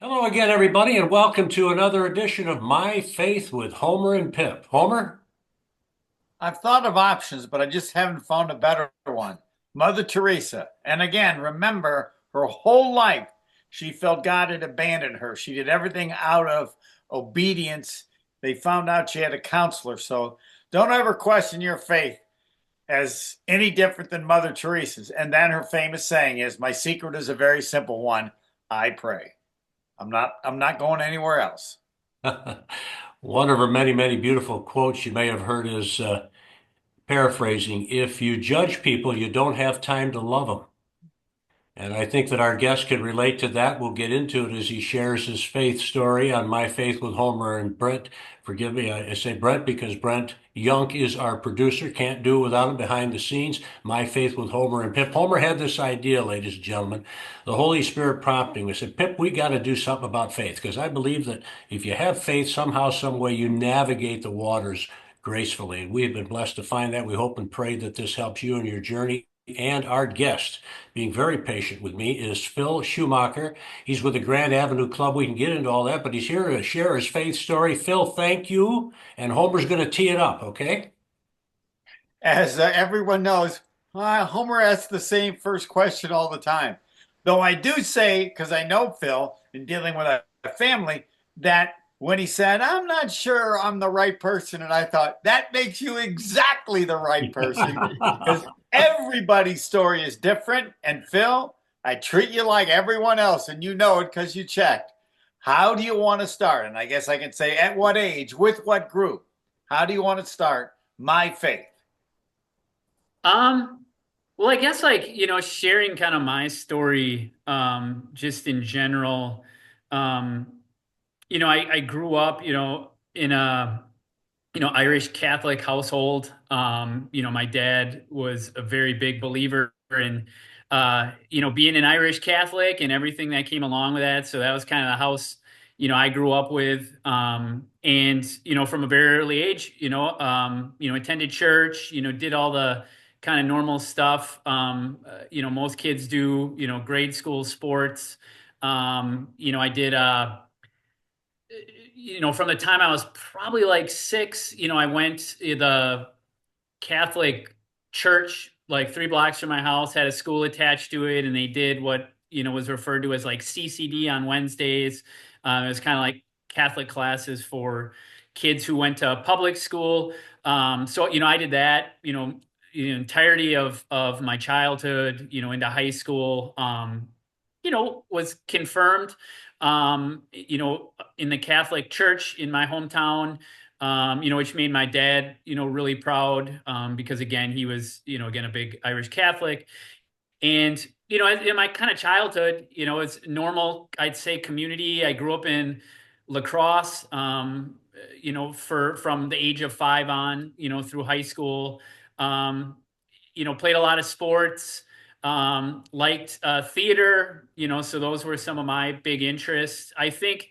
Hello again, everybody, and welcome to another edition of My Faith with Homer and Pip. Homer? I've thought of options, but I just haven't found a better one. Mother Teresa. And again, remember, her whole life, she felt God had abandoned her. She did everything out of obedience. They found out she had a counselor. So don't ever question your faith as any different than Mother Teresa's. And then her famous saying is, "My secret is a very simple one. I pray." I'm not going anywhere else. One of her many, many beautiful quotes you may have heard is paraphrasing, if you judge people, you don't have time to love them. And I think that our guest can relate to that. We'll get into it as he shares his faith story on My Faith with Homer and Brent. Forgive me, I say Brent because Brent Young is our producer. Can't do it without him behind the scenes. My Faith with Homer and Pip. Homer had this idea, ladies and gentlemen. The Holy Spirit prompting. We said, Pip, we got to do something about faith because I believe that if you have faith, somehow, some way, you navigate the waters gracefully. And we have been blessed to find that. We hope and pray that this helps you in your journey. And our guest, being very patient with me, is Phil Schumacher. He's with the Grand Avenue Club. We can get into all that, but he's here to share his faith story. Phil, thank you. And Homer's going to tee it up, okay? As everyone knows, Homer asks the same first question all the time. Though I do say, because I know Phil in dealing with a family, that when he said, "I'm not sure I'm the right person," and I thought, that makes you exactly the right person because everybody's story is different. And Phil, I treat you like everyone else, and you know it because you checked. How do you want to start? And I guess I can say, at what age, with what group? How do you want to start my faith? Um, well, I guess sharing kind of my story, just in general. Um, I grew up, in a, Irish Catholic household. My dad was a very big believer in, being an Irish Catholic and everything that came along with that. So that was kind of the house, I grew up with. And, from a very early age, attended church, did all the kind of normal stuff. Most kids do, grade school sports. I did, from the time I was probably like six, I went to the Catholic church like 3 blocks from my house, had a school attached to it, and they did what was referred to as like CCD on Wednesdays. It was kind of like Catholic classes for kids who went to public school. So I did that. The entirety of my childhood. Into high school. Was confirmed. In the Catholic Church in my hometown, which made my dad, really proud, because again, he was, again, a big Irish Catholic. And, in my kind of childhood, it's normal, I'd say, community. I grew up in lacrosse, from the age of 5 on, through high school. Um, played a lot of sports, liked theater, so those were some of my big interests. I think,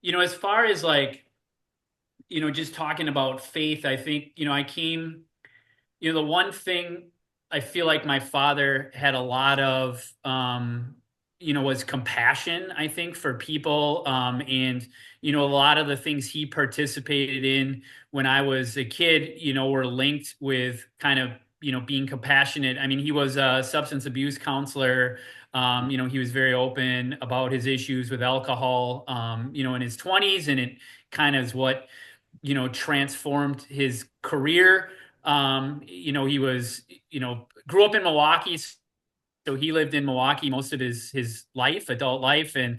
as far as like, just talking about faith, I think, I came, the one thing I feel like my father had a lot of, was compassion, I think, for people. And, a lot of the things he participated in when I was a kid, were linked with kind of, being compassionate. I mean, he was a substance abuse counselor. He was very open about his issues with alcohol, in his 20s. And it kind of is what, transformed his career. He was, grew up in Milwaukee, so he lived in Milwaukee most of his life, adult life, and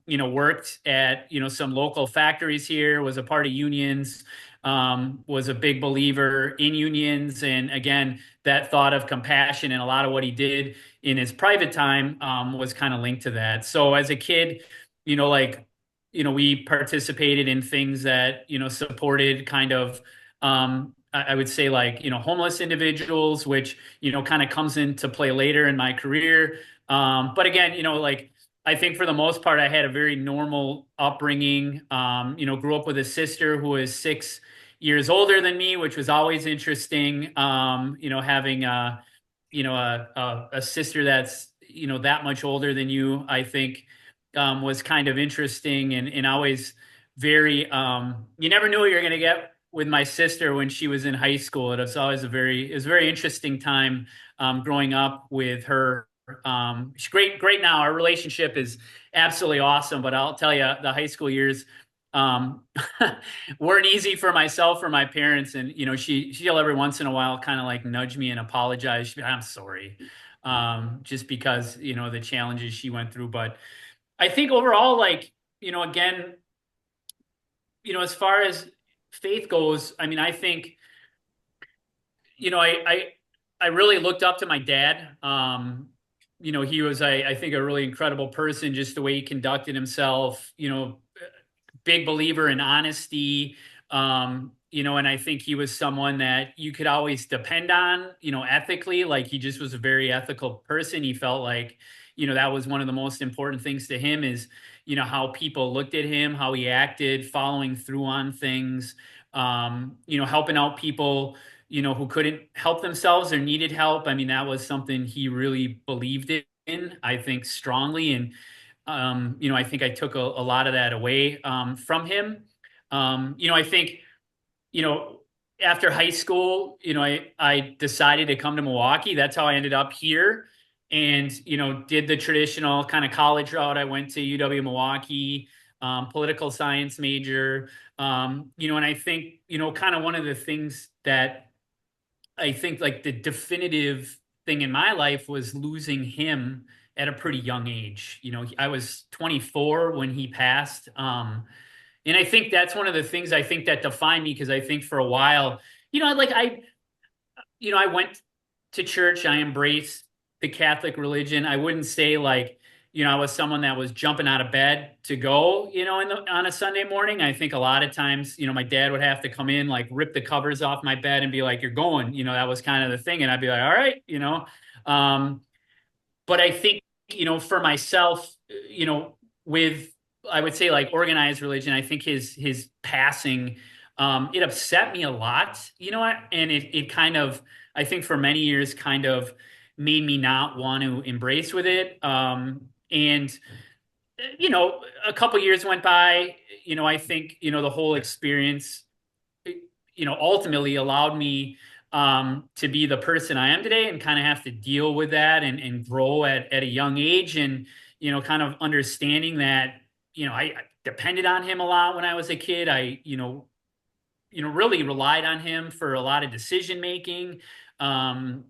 worked at some local factories here. Was a part of unions. Was a big believer in unions, and again, that thought of compassion and a lot of what he did in his private time was kind of linked to that. So as a kid, like we participated in things that supported kind of I would say like homeless individuals, which kind of comes into play later in my career. But again, like I think for the most part, I had a very normal upbringing. Grew up with a sister who was 6 years older than me, which was always interesting. Having a sister that's that much older than you, I think was kind of interesting and always very, you never knew what you're going to get with my sister when she was in high school. It was always it was a very interesting time growing up with her. She's great now. Our relationship is absolutely awesome, but I'll tell you, the high school years um, weren't easy for myself or my parents. And, she'll every once in a while kind of like nudge me and apologize. She'll be, I'm sorry. Just because, the challenges she went through. But I think overall, like, again, as far as faith goes, I mean, I think, I really looked up to my dad. He was, I think, a really incredible person, just the way he conducted himself, big believer in honesty. And I think he was someone that you could always depend on, ethically. Like he just was a very ethical person. He felt like, that was one of the most important things to him is, how people looked at him, how he acted, following through on things, helping out people, who couldn't help themselves or needed help. I mean, that was something he really believed in, I think, strongly. And I think I took a lot of that away from him. I think, you know, after high school, I decided to come to Milwaukee. That's how I ended up here and, did the traditional kind of college route. I went to UW Milwaukee, political science major. And I think, kind of one of the things that I think like the definitive thing in my life was losing him at a pretty young age. I was 24 when he passed. And I think that's one of the things I think that defined me because I think for a while, like I went to church, I embraced the Catholic religion. I wouldn't say like, I was someone that was jumping out of bed to go, on a Sunday morning. I think a lot of times, my dad would have to come in, like rip the covers off my bed and be like, you're going, that was kind of the thing. And I'd be like, all right. Um, but I think, for myself, with I would say like organized religion, I think his passing, it upset me a lot, and it kind of, I think for many years kind of made me not want to embrace with it. And a couple years went by, I think, the whole experience, ultimately allowed me to be the person I am today and kind of have to deal with that and grow at a young age and, kind of understanding that, I depended on him a lot when I was a kid. I, really relied on him for a lot of decision making. So,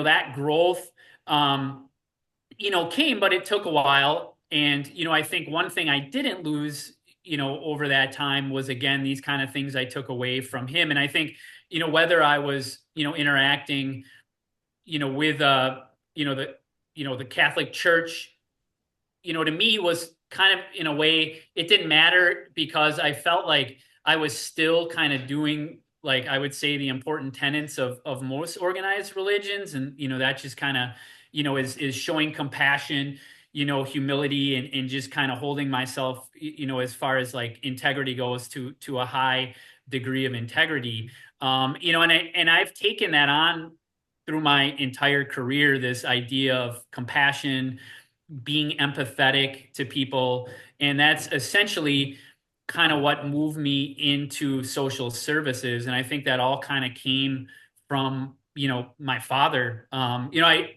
that growth, came, but it took a while. And, I think one thing I didn't lose, over that time was again, these kind of things I took away from him. And I think, whether I was, interacting, with, the Catholic Church, to me was kind of in a way, it didn't matter because I felt like I was still kind of doing like I would say the important tenets of most organized religions. And, that just kind of, is showing compassion, humility and just kind of holding myself, as far as like integrity goes to a high degree of integrity. And I've taken that on through my entire career, this idea of compassion, being empathetic to people. And that's essentially kind of what moved me into social services. And I think that all kind of came from, my father. I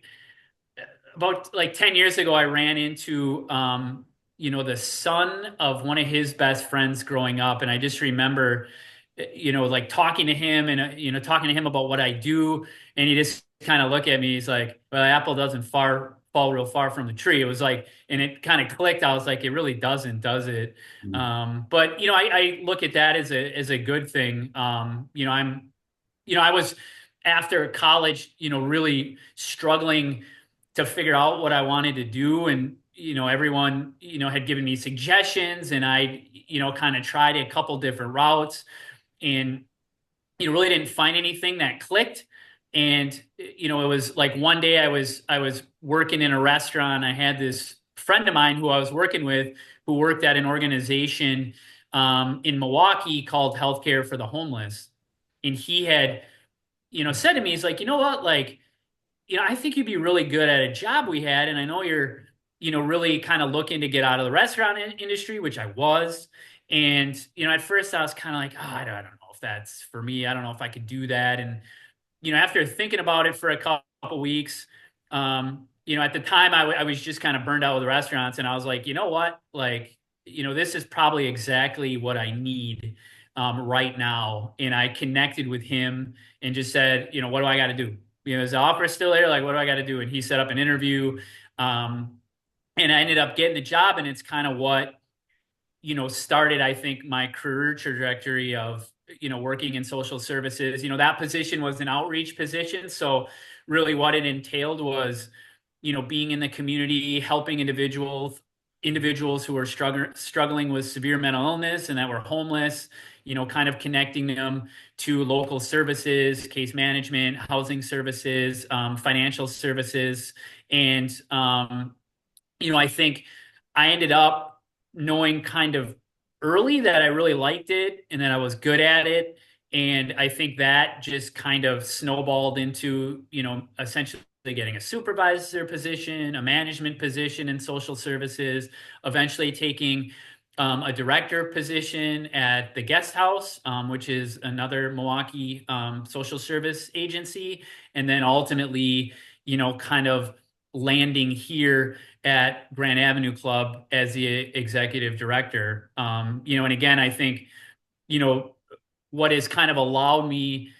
about like 10 years ago, I ran into, the son of one of his best friends growing up. And I just remember, like talking to him and, talking to him about what I do. And he just kind of looked at me. He's like, well, the apple doesn't fall real far from the tree. It was like, and it kind of clicked. I was like, it really doesn't, does it? But, I look at that as a good thing. I was after college, really struggling to figure out what I wanted to do. And, everyone, had given me suggestions and I, kind of tried a couple different routes and, really didn't find anything that clicked. And, it was like one day I was working in a restaurant. I had this friend of mine who I was working with who worked at an organization in Milwaukee called Healthcare for the Homeless. And he had, said to me, he's like, you know what, like, I think you'd be really good at a job we had. And I know you're, really kind of looking to get out of the restaurant industry, which I was. And, at first I was kind of like, oh, I don't know if that's for me. I don't know if I could do that. And, after thinking about it for a couple weeks, at the time I was just kind of burned out with restaurants, and I was like, you know what, like, this is probably exactly what I need right now. And I connected with him and just said, what do I got to do? Is the offer still there? Like, what do I got to do? And he set up an interview, um, and I ended up getting the job, and it's kind of what started, I think, my career trajectory of, working in social services. That position was an outreach position. So really what it entailed was, being in the community, helping individuals who are struggling with severe mental illness and that were homeless, kind of connecting them to local services, case management, housing services, financial services. And, I think I ended up knowing kind of early that I really liked it and that I was good at it. And I think that just kind of snowballed into, essentially getting a supervisor position, a management position in social services, eventually taking a director position at the Guest House, which is another Milwaukee social service agency. And then ultimately, kind of landing here at Grand Avenue Club as the executive director. And again, I think, you know, what has kind of allowed me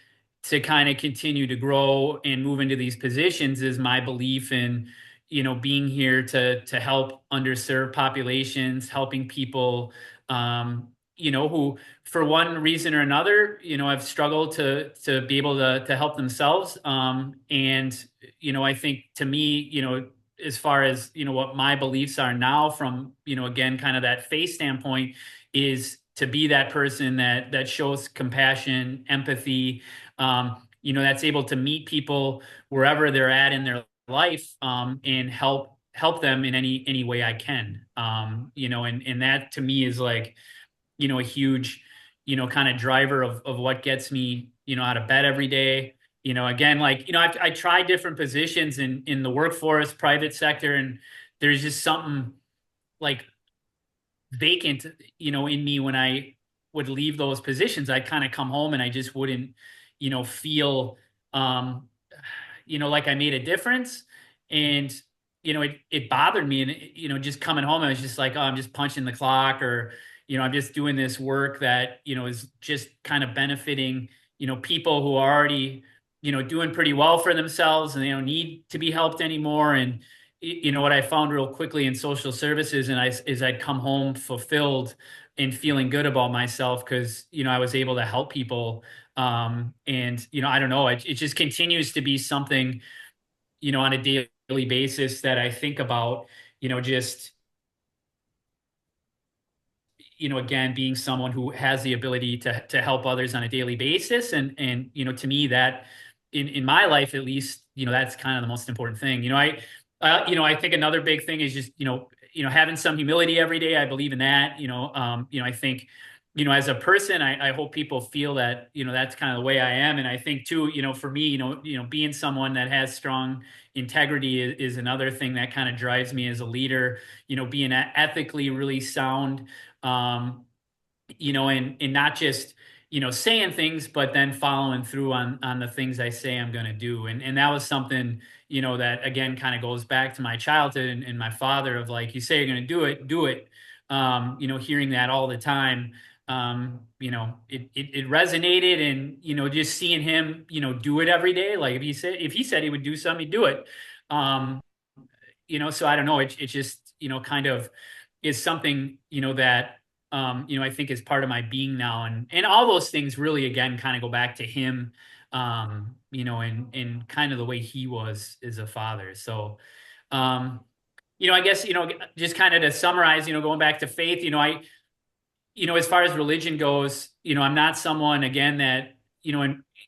to kind of continue to grow and move into these positions is my belief in, being here to help underserved populations, helping people, who for one reason or another, have struggled to be able to help themselves. And, I think to me, as far as, what my beliefs are now from, again, kind of that faith standpoint is to be that person that shows compassion, empathy, that's able to meet people wherever they're at in their life, and help them in any way I can. And that to me is like, a huge, kind of driver of what gets me, out of bed every day. Again, like, I tried different positions in the workforce, private sector, and there's just something like vacant, in me when I would leave those positions. I'd kind of come home and I just wouldn't, feel, um, like I made a difference. And, it bothered me. And, just coming home, I was just like, oh, I'm just punching the clock, or, I'm just doing this work that, is just kind of benefiting, people who are already, doing pretty well for themselves, and they don't need to be helped anymore. And, what I found real quickly in social services is I'd come home fulfilled and feeling good about myself because, I was able to help people. And, I don't know, it just continues to be something, on a daily basis that I think about, just, again, being someone who has the ability to help others on a daily basis. And, to me that in my life, at least, that's kind of the most important thing. I think another big thing is just, having some humility every day. I believe in that. I think, as a person, I hope people feel that, that's kind of the way I am. And I think too, for me, being someone that has strong integrity is another thing that kind of drives me as a leader, being ethically really sound, and not just, saying things, but then following through on the things I say I'm going to do. And that was something, that again, kind of goes back to my childhood and my father of like, you say you're going to do it. Hearing that all the time, it resonated. And, just seeing him, do it every day. Like if he said he would do something, he'd do it. So I don't know, it just, kind of is something, that, I think is part of my being now. And all those things really, again, kind of go back to him, and kind of the way he was as a father. So, I guess, just kind of to summarize, going back to faith, as far as religion goes, I'm not someone, again, that,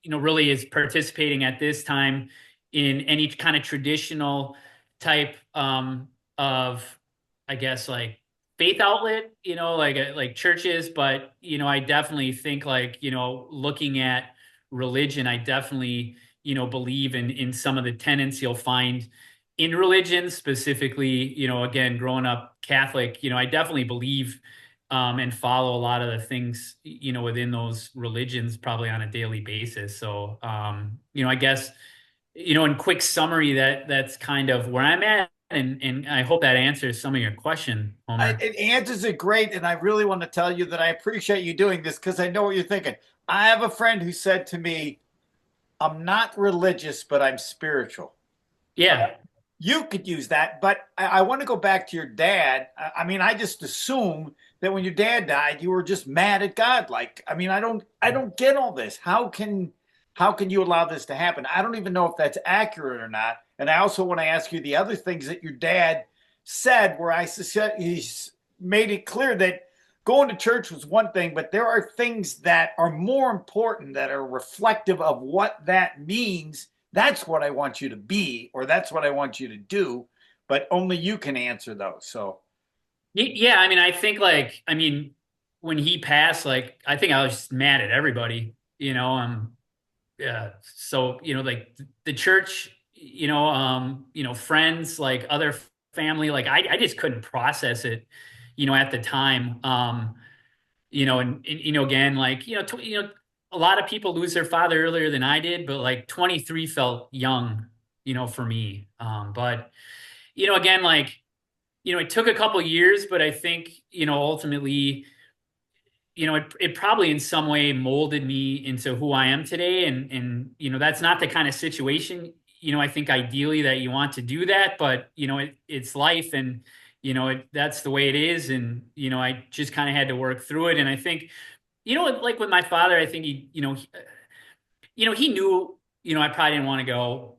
really is participating at this time in any kind of traditional type, of, I guess, like faith outlet, like churches. But, I definitely think like, looking at religion, I definitely, believe in some of the tenets you'll find in religion specifically, again, growing up Catholic, I definitely believe and follow a lot of the things, within those religions probably on a daily basis. So, I guess, in quick summary, that's kind of where I'm at. And I hope that answers some of your question, Homer. It answers it great, and I really want to tell you that I appreciate you doing this because I know what you're thinking. I have a friend who said to me, "I'm not religious, but I'm spiritual." Yeah. You could use that, but I want to go back to your dad. I mean, I just assume that when your dad died, you were just mad at God. Like, I mean, I don't get all this. How can you allow this to happen? I don't even know if that's accurate or not. And I also want to ask you the other things that your dad said, where I said he's made it clear that going to church was one thing, but there are things that are more important that are reflective of what that means. That's what I want you to be, or that's what I want you to do, but only you can answer those. So, Yeah, I mean, I think like, when he passed, like, I think I was just mad at everybody, yeah. So, like the church, friends, like other family, like I just couldn't process it, at the time. And again, like, a lot of people lose their father earlier than I did, but like 23 felt young, for me. But, again, like, it took a couple years, but I think, ultimately, it probably in some way molded me into who I am today. And, that's not the kind of situation, I think ideally that you want to do that, but, it's life and, that's the way it is. And, I just kind of had to work through it. And I think, like with my father, I think he knew, I probably didn't want to go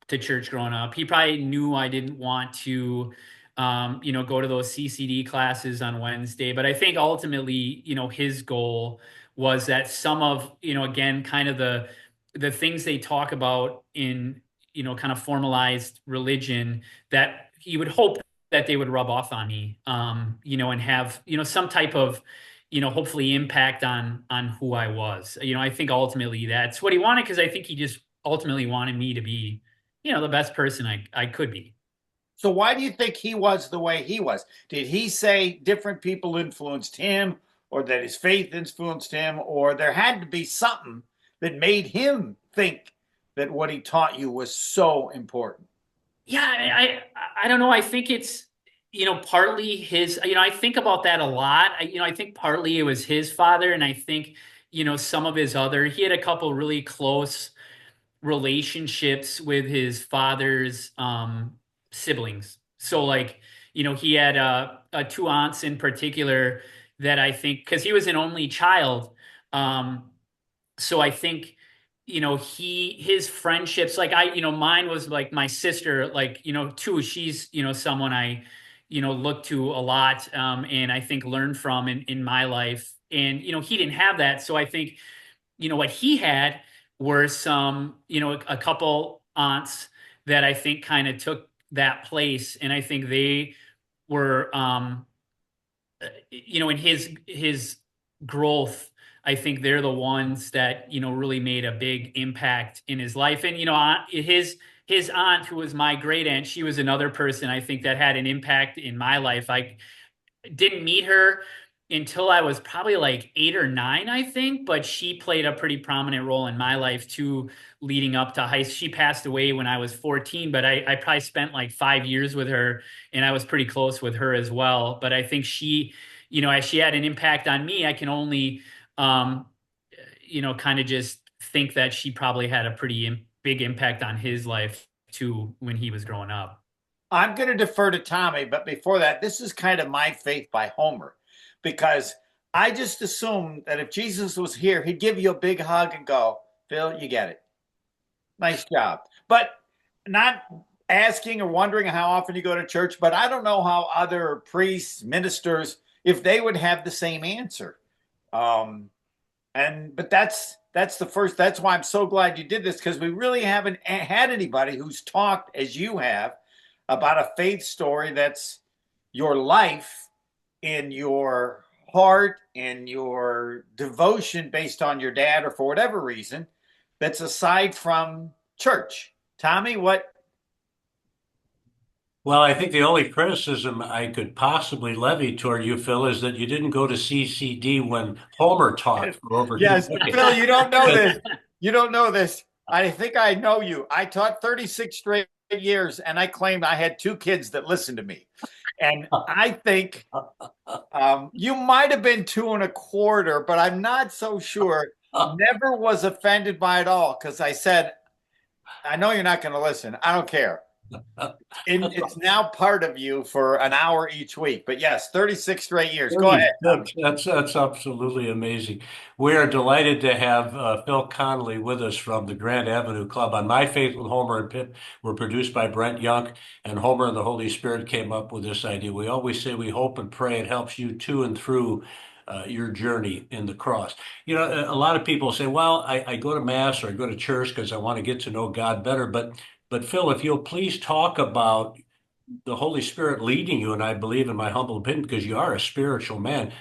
to church growing up. He probably knew I didn't want to, go to those CCD classes on Wednesday. But I think ultimately, his goal was that some of, again, kind of the things they talk about in, kind of formalized religion, that he would hope that they would rub off on me, and have, some type of, hopefully impact on who I was. I think ultimately that's what he wanted, because I think he just ultimately wanted me to be, the best person I could be. so why do you think he was the way he was? Did he say different people influenced him, or that his faith influenced him, or there had to be something that made him think that what he taught you was so important? Yeah, I don't know. I think it's, partly his, I think about that a lot. I think partly it was his father, and I think, some of his other, he had a couple really close relationships with his father's siblings. So like, he had two aunts in particular that I think, because he was an only child. So I think, his friendships, like mine was like my sister, like, too, she's, someone I, look to a lot, and I think learned from in my life. And, he didn't have that. So I think, what he had were some, a couple aunts that I think kind of took that place. And I think they were, in his growth, I think they're the ones that, really made a big impact in his life. And, his aunt, who was my great aunt, she was another person I think that had an impact in my life. I didn't meet her until I was probably like 8 or 9, I think, but she played a pretty prominent role in my life too, leading up to high. She passed away when I was 14, but I probably spent like 5 years with her, and I was pretty close with her as well. But I think she, as she had an impact on me, I can only, um, kind of just think that she probably had a pretty big impact on his life too when he was growing up. I'm going to defer to Tommy, but before that, this is kind of my faith by Homer, because I just assumed that if Jesus was here, he'd give you a big hug and go, "Phil, you get it. Nice job." But not asking or wondering how often you go to church, but I don't know how other priests, ministers, if they would have the same answer. Um, but that's the first. That's why I'm so glad you did this, because we really haven't had anybody who's talked as you have about a faith story that's your life, in your heart, in your devotion based on your dad or for whatever reason, that's aside from church. Tommy, what? Well, I think the only criticism I could possibly levy toward you, Phil, is that you didn't go to CCD when Homer taught for over two Yes, decades. Phil, you don't know this. You don't know this. I think I know you. I taught 36 straight years, and I claimed I had two kids that listened to me. And I think you might have been 2 1/4, but I'm not so sure. Never was offended by it all because I said, I know you're not going to listen. I don't care. It's now part of you for an hour each week. But yes, 36 straight years. Go ahead, Tommy. 36. That's absolutely amazing. We are delighted to have Phil Connelly with us from the Grand Avenue Club. On My Faith with Homer and Pip were produced by Brent Young, and Homer and the Holy Spirit came up with this idea. We always say we hope and pray it helps you to and through your journey in the cross. You know, a lot of people say, "Well, I go to mass or I go to church because I want to get to know God better." But Phil, if you'll please talk about the Holy Spirit leading you, and I believe in my humble opinion, because you are a spiritual man.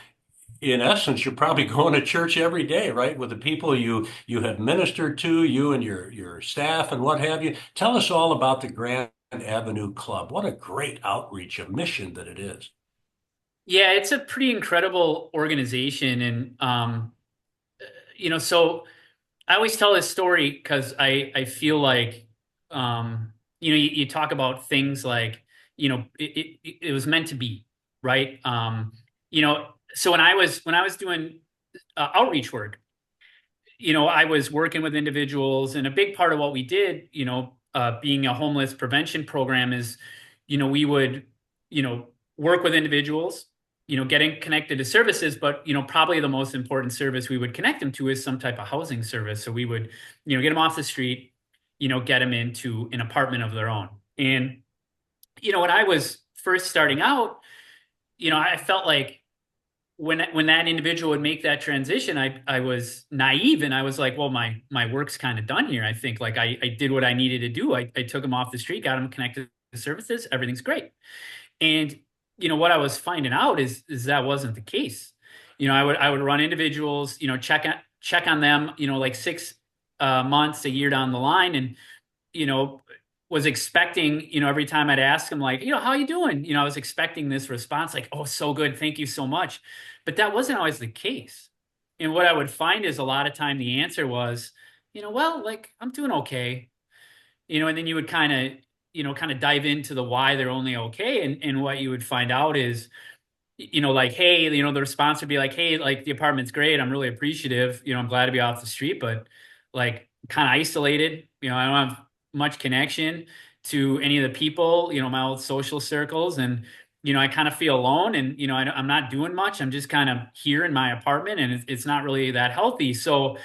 In essence, you're probably going to church every day, right? With the people you have ministered to, you and your staff and what have you. Tell us all about the Grand Avenue Club. What a great outreach, a mission that it is. Yeah, it's a pretty incredible organization. And, so I always tell this story because I feel like, you talk about things like, it was meant to be, right? So when I was doing outreach work, I was working with individuals, and a big part of what we did, being a homeless prevention program is, we would, work with individuals, getting connected to services, but, probably the most important service we would connect them to is some type of housing service. So we would, get them off the street, get them into an apartment of their own. And, when I was first starting out, I felt like when that individual would make that transition, I was naive, and I was like, well, my work's kind of done here. I think like I did what I needed to do. I took them off the street, got them connected to services, everything's great. And what I was finding out is that wasn't the case. I would run individuals, check on them, like 6 months, a year down the line, and you know, was expecting, every time I'd ask him, like, how you doing? I was expecting this response, like, oh, so good. Thank you so much. But that wasn't always the case. And what I would find is a lot of time the answer was, well, like, I'm doing okay. And then you would kind of dive into the why they're only okay. And what you would find out is, like, hey, the response would be like, hey, like the apartment's great. I'm really appreciative. I'm glad to be off the street, but like kind of isolated. I don't have much connection to any of the people, my old social circles. And, I kind of feel alone, and, I'm not doing much. I'm just kind of here in my apartment, and it's not really that healthy. So,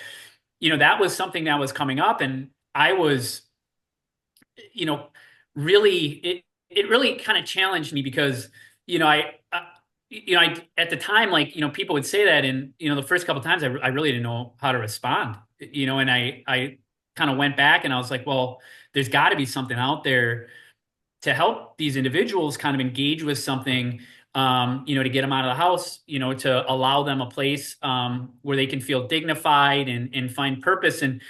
that was something that was coming up, and I was, you know, really, it really kind of challenged me because, I at the time, like, people would say that, and the first couple of times I really didn't know how to respond, and I kind of went back and I was like, well, there's got to be something out there to help these individuals kind of engage with something, to get them out of the house, to allow them a place where they can feel dignified and find purpose. And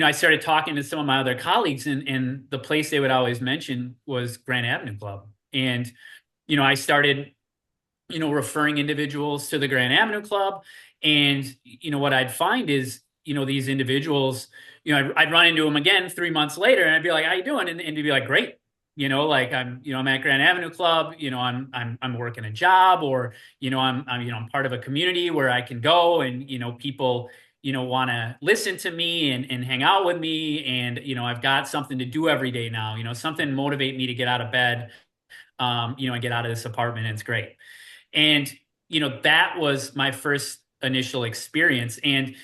I started talking to some of my other colleagues, and the place they would always mention was Grand Avenue Club. And, I started, referring individuals to the Grand Avenue Club. And, what I'd find is, these individuals, I'd run into them again 3 months later, and I'd be like, how you doing? And they'd be like, great. Like I'm at Grand Avenue Club, I'm working a job, or, I'm part of a community where I can go, and, people, want to listen to me and hang out with me. And, I've got something to do every day now, something motivate me to get out of bed, and get out of this apartment. And it's great. And, that was my first initial experience. And,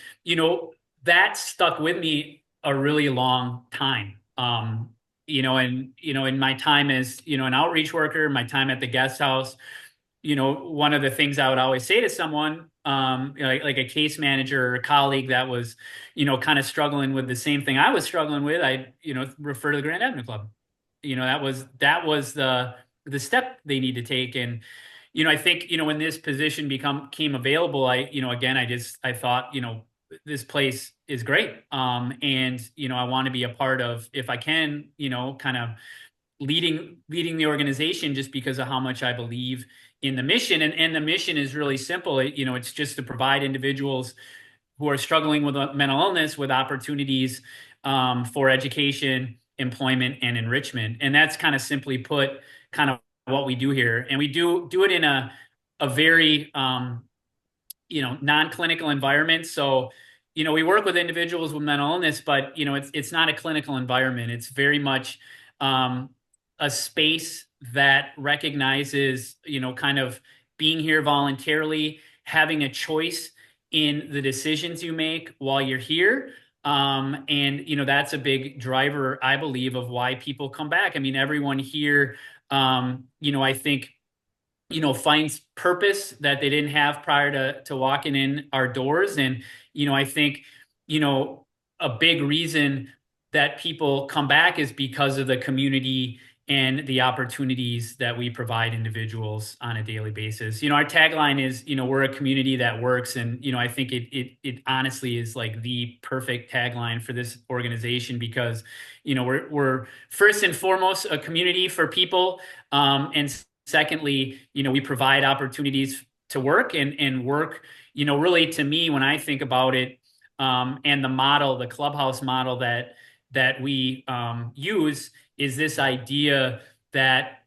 that stuck with me a really long time. In my time as, an outreach worker, my time at the guest house, one of the things I would always say to someone, like a case manager or a colleague that was, kind of struggling with the same thing I was struggling with, I, refer to the Grand Avenue Club. That was the step they need to take. And, I think, when this position came available, again, I thought, this place is great. And, I want to be a part of, if I can, kind of leading the organization just because of how much I believe in the mission. And the mission is really simple. It's just to provide individuals who are struggling with mental illness with opportunities for education, employment, and enrichment. And that's kind of simply put, kind of what we do here. And we do it in a very non-clinical environment. So, we work with individuals with mental illness, but it's not a clinical environment. It's very much a space that recognizes, kind of being here voluntarily, having a choice in the decisions you make while you're here. And that's a big driver, I believe, of why people come back. I mean, everyone here, I think finds purpose that they didn't have prior to walking in our doors. And, I think, a big reason that people come back is because of the community and the opportunities that we provide individuals on a daily basis. Our tagline is, we're a community that works. And, I think it honestly is like the perfect tagline for this organization because, we're first and foremost a community for people. And secondly, we provide opportunities to work and work, really to me, when I think about it, and the clubhouse model that we use is this idea that,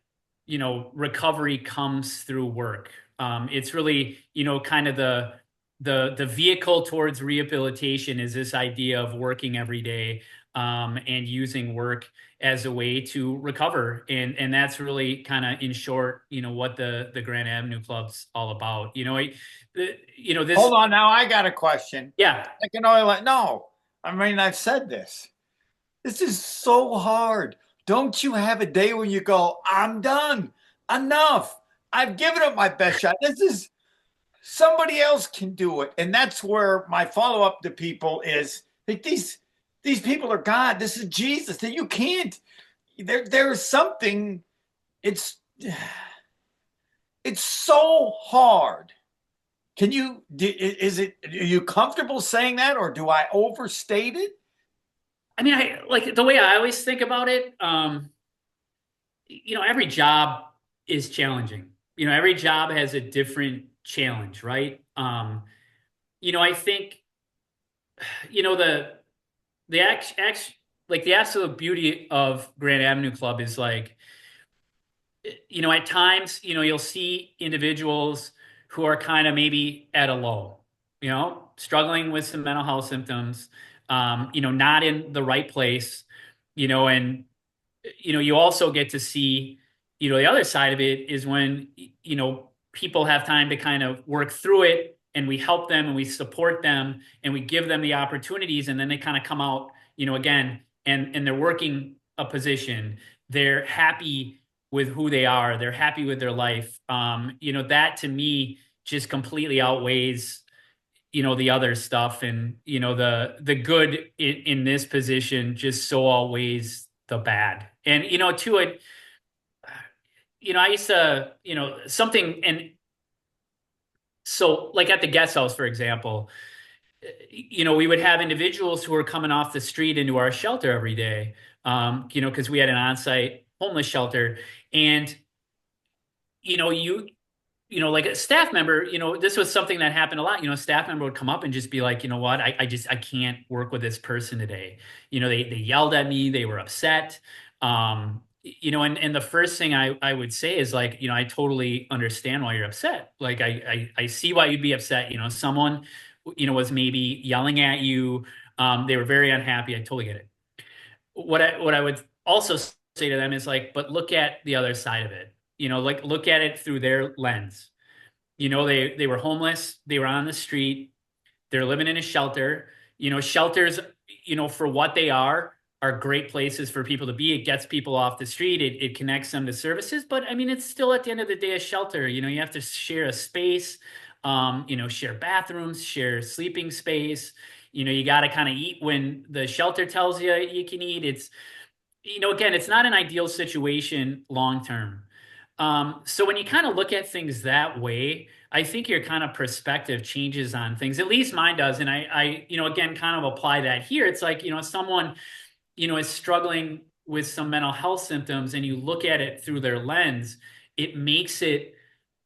recovery comes through work. It's really, kind of the vehicle towards rehabilitation is this idea of working every day, and using work as a way to recover. And that's really kind of in short, what the Grand Avenue Club's all about. This. Hold on now. I got a question. Yeah. I can only let no. I mean, I've said this. This is so hard. Don't you have a day when you go, I'm done. Enough. I've given it my best shot. This is somebody else can do it. And that's where my follow-up to people is like these people are God. This is Jesus. That you can't. There's something. It's so hard. Can you? Are you comfortable saying that, or do I overstate it? I mean, I like the way I always think about it. Every job is challenging. Every job has a different challenge, right? I think, the absolute beauty of Grand Avenue Club is like, at times, you'll see individuals who are kind of maybe at a low, struggling with some mental health symptoms, not in the right place, and, you also get to see, the other side of it is when, people have time to kind of work through it and we help them and we support them and we give them the opportunities. And then they kind of come out, again, and they're working a position. They're happy with who they are. They're happy with their life. That to me just completely outweighs, the other stuff. And, the good in this position just so outweighs the bad. And, to it, I used to, something, and so like at the guest house, for example, we would have individuals who were coming off the street into our shelter every day, because we had an on-site homeless shelter. And, like a staff member, this was something that happened a lot. A staff member would come up and just be like, you know what, I can't work with this person today. They yelled at me, they were upset. And the first thing I would say is like, I totally understand why you're upset. Like, I see why you'd be upset. Someone, was maybe yelling at you. They were very unhappy. I totally get it. What I would also say to them is like, but look at the other side of it. Like look at it through their lens. They were homeless. They were on the street. They're living in a shelter. Shelters, for what they are great places for people to be. It gets people off the street. It connects them to services. But I mean, it's still at the end of the day a shelter. You have to share a space, share bathrooms, share sleeping space. You got to kind of eat when the shelter tells you you can eat. It's, again, it's not an ideal situation long term. So when you kind of look at things that way, I think your kind of perspective changes on things. At least mine does. And I again, kind of apply that here. It's like, someone, is struggling with some mental health symptoms and you look at it through their lens, it makes it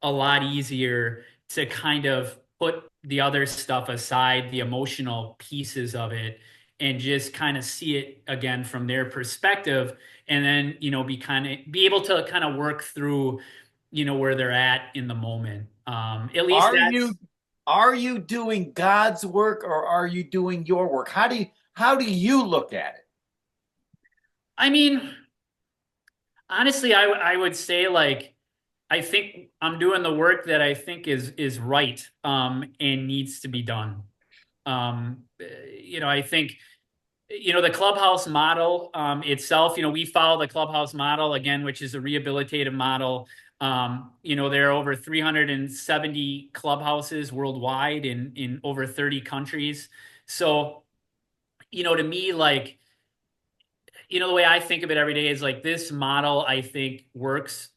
a lot easier to kind of put the other stuff aside, the emotional pieces of it, and just kind of see it again from their perspective. And then, be able to kind of work through, where they're at in the moment. At least Are that's, you are you doing God's work or are you doing your work? How do you look at it? I mean, honestly, I would say like, I think I'm doing the work that I think is right, and needs to be done. I think, the clubhouse model, itself, we follow the clubhouse model again, which is a rehabilitative model. There are over 370 clubhouses worldwide in over 30 countries. So, to me, like, the way I think of it every day is like this model, I think works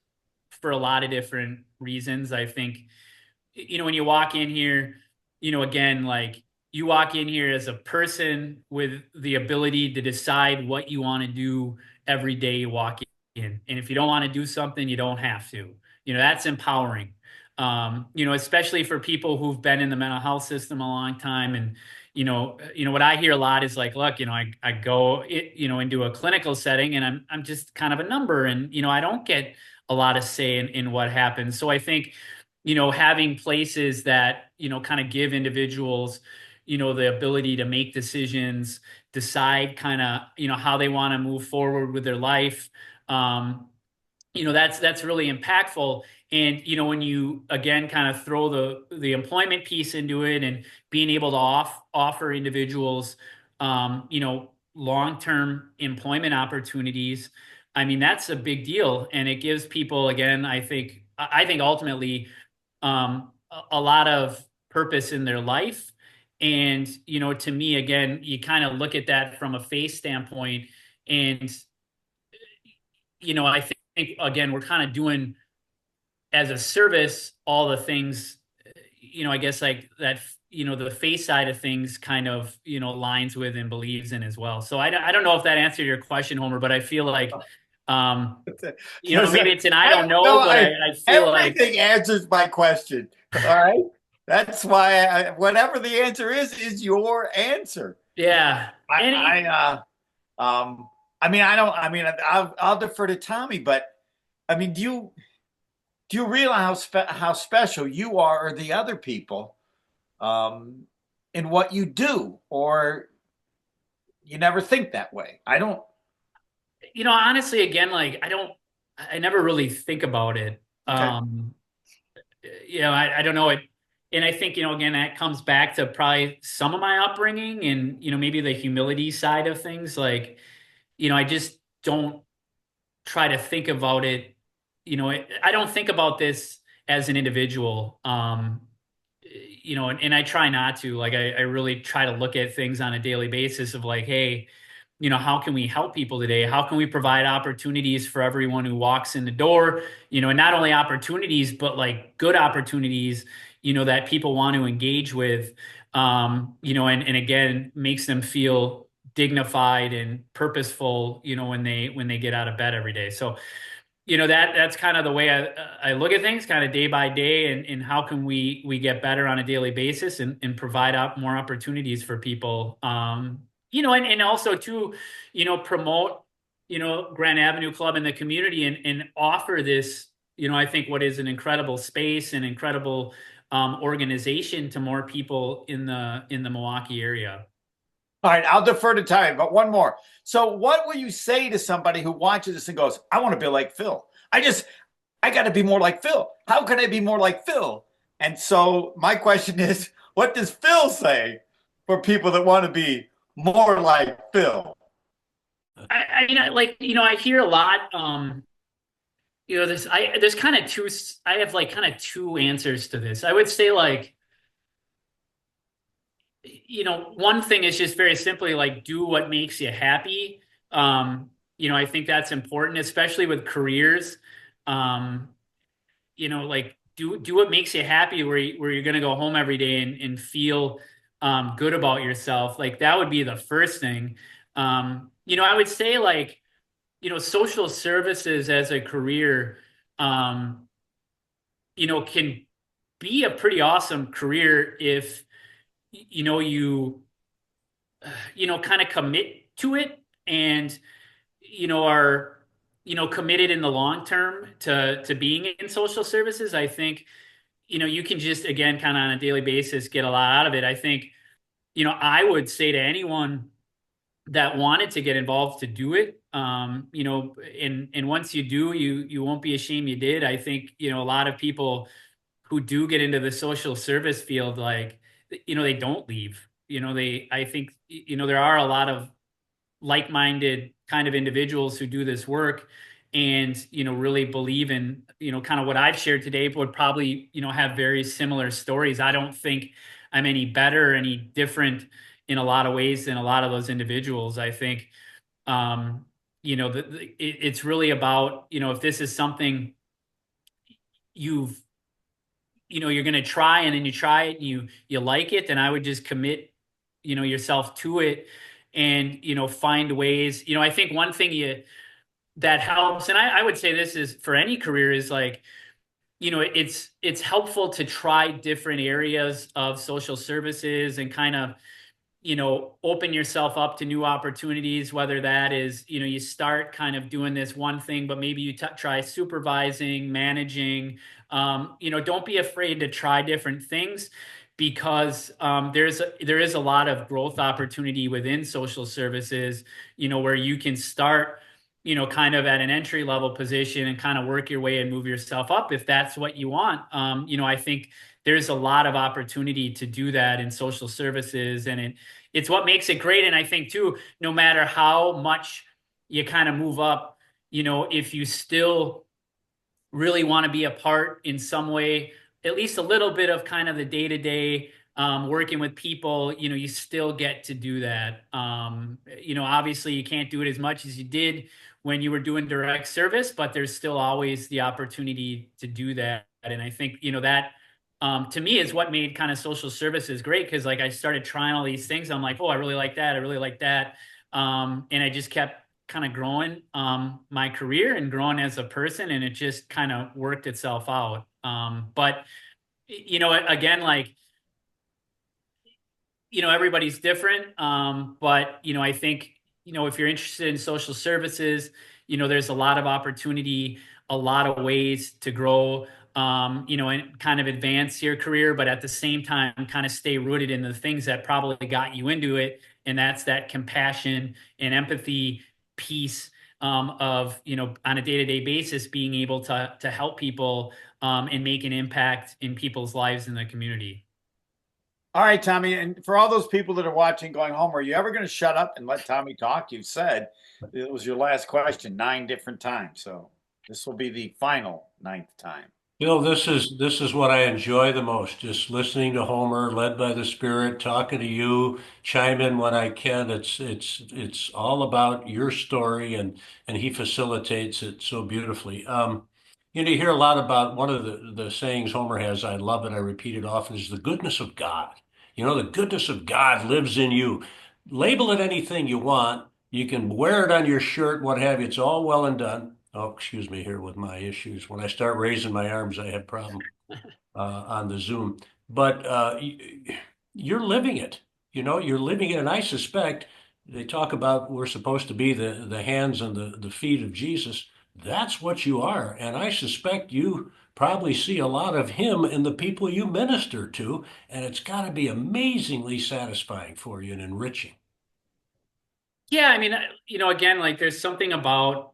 for a lot of different reasons. I think, when you walk in here, again, like you walk in here as a person with the ability to decide what you want to do every day you walk in. And if you don't want to do something, you don't have to. That's empowering. Especially for people who've been in the mental health system a long time. And, what I hear a lot is like, look, I go, into a clinical setting and I'm just kind of a number and, I don't get a lot of say in what happens. So I think, having places that, kind of give individuals, the ability to make decisions, decide kind of, how they want to move forward with their life. That's really impactful. And, when you again kind of throw the employment piece into it and being able to offer individuals, long-term employment opportunities, I mean, that's a big deal. And it gives people, again, I think ultimately, a lot of purpose in their life. And, to me, again, you kind of look at that from a face standpoint. And, I think, again, we're kind of doing as a service all the things, I guess like that, the face side of things kind of, aligns with and believes in as well. So I don't know if that answered your question, Homer, but I feel like, um, maybe it's an I I don't don't know. know, but I feel like, Everything answers my question. All right. That's why whatever the answer is your answer. yeah. I, And I, I mean, I don't. I mean, I'll defer to Tommy, but I mean, do you realize how special you are or the other people um, in what you do, or you never think that way? I don't. honestly, again, like I never really think about it. Okay. I don't know it. And I think, again, that comes back to probably some of my upbringing and, maybe the humility side of things. Like, I just don't try to think about it. I don't think about this as an individual. And I try not to. Like, I really try to look at things on a daily basis of like, hey, how can we help people today? How can we provide opportunities for everyone who walks in the door? And not only opportunities, but like good opportunities, that people want to engage with, and again, makes them feel dignified and purposeful, when they get out of bed every day. So, that's kind of the way I look at things kind of day by day and how can we get better on a daily basis and provide up more opportunities for people. And also to, promote, Grand Avenue Club in the community and offer this, I think what is an incredible space and incredible organization to more people in the Milwaukee area. All right, I'll defer to Tommy, but one more. So, what will you say to somebody who watches this and goes, "I want to be like Phil. I got to be more like Phil. How can I be more like Phil?" And so, my question is, what does Phil say for people that want to be more like Phil? I mean, I hear a lot. There's kind of two. I have like kind of two answers to this. I would say like, one thing is just very simply like do what makes you happy. I think that's important, especially with careers. Um, like do what makes you happy where you're going to go home every day and feel good about yourself. Like that would be the first thing. I would say like, social services as a career, um, can be a pretty awesome career if, you kind of commit to it and, are, committed in the long term to being in social services. I think, you can just, again, kind of on a daily basis get a lot out of it. I think, I would say to anyone that wanted to get involved to do it, and once you do, you won't be ashamed you did. I think, a lot of people who do get into the social service field, like, they don't leave. I think, there are a lot of like-minded kind of individuals who do this work and, really believe in, kind of what I've shared today, but would probably, have very similar stories. I don't think I'm any better, any different in a lot of ways than a lot of those individuals. I think, it's really about, if this is something you've, you're going to try, and then you try it and you like it, then I would just commit, yourself to it, and, find ways. I think one thing that helps, and I would say this is for any career, is like, it's helpful to try different areas of social services and kind of, open yourself up to new opportunities, whether that is, you start kind of doing this one thing, but maybe you try supervising, managing. Don't be afraid to try different things, because there is a lot of growth opportunity within social services, where you can start, kind of at an entry level position and kind of work your way and move yourself up if that's what you want. I think there's a lot of opportunity to do that in social services, and it's what makes it great. And I think too, no matter how much you kind of move up, if you still really want to be a part in some way, at least a little bit of kind of the day to day, working with people, you still get to do that. Obviously you can't do it as much as you did when you were doing direct service, but there's still always the opportunity to do that. And I think, that, to me, is what made kind of social services great. Cause like I started trying all these things. I'm like, oh, I really like that. I really like that. And I just kept kind of growing, my career and growing as a person, and it just kind of worked itself out. But again, like, everybody's different. But, I think, if you're interested in social services, there's a lot of opportunity, a lot of ways to grow, and kind of advance your career, but at the same time, kind of stay rooted in the things that probably got you into it. And that's that compassion and empathy piece, of, on a day-to-day basis, being able to help people, and make an impact in people's lives in the community. All right, Tommy. And for all those people that are watching going home, are you ever going to shut up and let Tommy talk? You said it was your last question 9 different times. So this will be the final ninth time. Bill, this is what I enjoy the most, just listening to Homer, led by the Spirit, talking to you, chime in when I can. It's all about your story, and he facilitates it so beautifully. You hear a lot about one of the sayings Homer has. I love it. I repeat it often. Is the goodness of God. The goodness of God lives in you. Label it anything you want. You can wear it on your shirt, what have you. It's all well and done. Oh, excuse me here with my issues. When I start raising my arms, I have problem on the Zoom. But you're living it. You're living it, and I suspect they talk about we're supposed to be the hands and the feet of Jesus. That's what you are, and I suspect you probably see a lot of him in the people you minister to, and it's got to be amazingly satisfying for you and enriching. Yeah, I mean, again, like there's something about,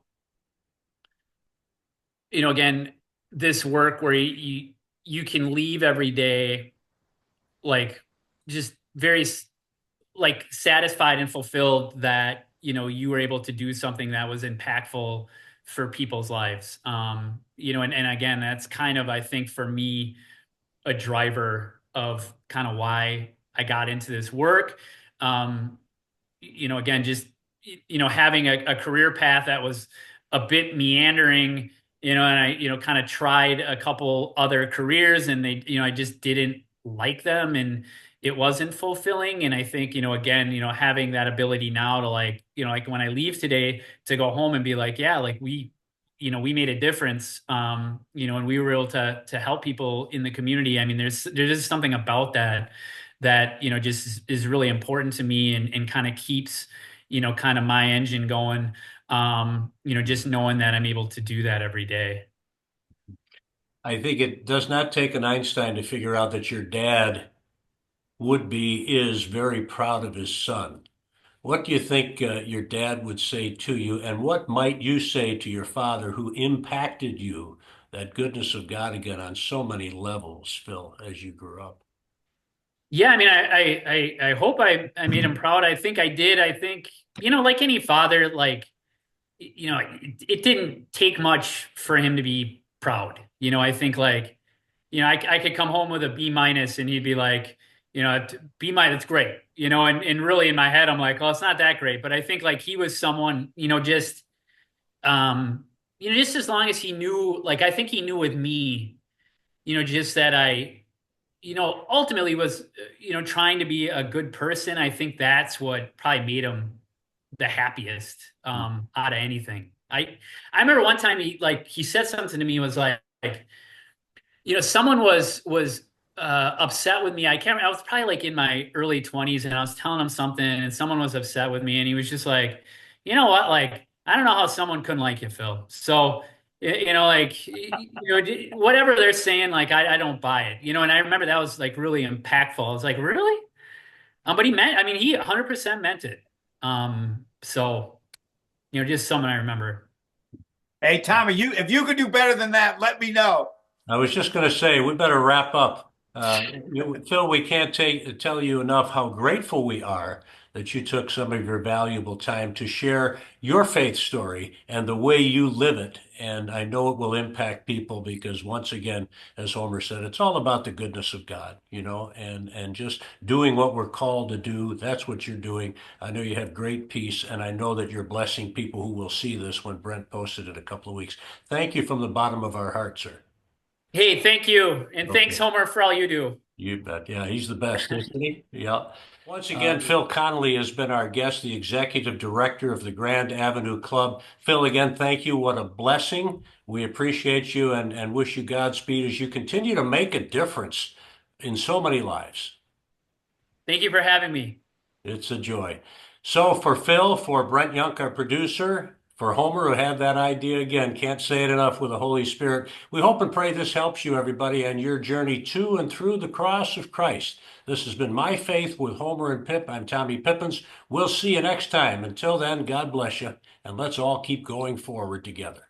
again, this work where you can leave every day, like, just very like satisfied and fulfilled that, you were able to do something that was impactful for people's lives. And again, that's kind of, I think, for me, a driver of kind of why I got into this work. Um, Again, just, having a career path that was a bit meandering, and I, kind of tried a couple other careers, and they, I just didn't like them. And, it wasn't fulfilling. And I think, again, having that ability now to like, like when I leave today to go home and be like, yeah, like we made a difference, and we were able to help people in the community. I mean, there's just something about that, just is really important to me and kind of keeps, kind of my engine going, just knowing that I'm able to do that every day. I think it does not take an Einstein to figure out that your dad is very proud of his son. What do you think your dad would say to you, and what might you say to your father who impacted you, that goodness of God again, on so many levels, Phil, as you grew up? Yeah, I mean, I hope I made him proud. I think I did. I think, like any father, like, it didn't take much for him to be proud. I think like, I could come home with a B minus and he'd be like, B minus, great. And really in my head, I'm like, oh, it's not that great. But I think like he was someone, um, just as long as he knew, like, I think he knew with me, just that ultimately was, trying to be a good person. I think that's what probably made him the happiest, out of anything. I remember one time he said something to me, was like, someone was upset with me. I can't remember, I was probably like in my early 20s and I was telling him something and someone was upset with me and he was just like, you know what? Like, I don't know how someone couldn't like you, Phil. So, like, whatever they're saying, like, I don't buy it, and I remember that was like really impactful. I was like, really? But I mean, he 100% meant it. So, just someone I remember. Hey, Tommy, if you could do better than that, let me know. I was just going to say, we better wrap up. Phil, we can't tell you enough how grateful we are that you took some of your valuable time to share your faith story and the way you live it. And I know it will impact people because, once again, as Homer said, it's all about the goodness of God, and just doing what we're called to do. That's what you're doing. I know you have great peace, and I know that you're blessing people who will see this when Brent posted it a couple of weeks. Thank you from the bottom of our heart, sir. Hey, thank you. And thanks, Okay. Homer, for all you do. You bet. Yeah, he's the best, isn't he? Yeah. Once again, Uh, Phil Connelly has been our guest, the executive director of the Grand Avenue Club. Phil, again, thank you. What a blessing. We appreciate you and wish you Godspeed as you continue to make a difference in so many lives. Thank you for having me. It's a joy. So for Phil, for Brent Young, our producer, for Homer, who had that idea again, can't say it enough with the Holy Spirit. We hope and pray this helps you, everybody, on your journey to and through the cross of Christ. This has been My Faith with Homer and Pip. I'm Tommy Pippins. We'll see you next time. Until then, God bless you, and let's all keep going forward together.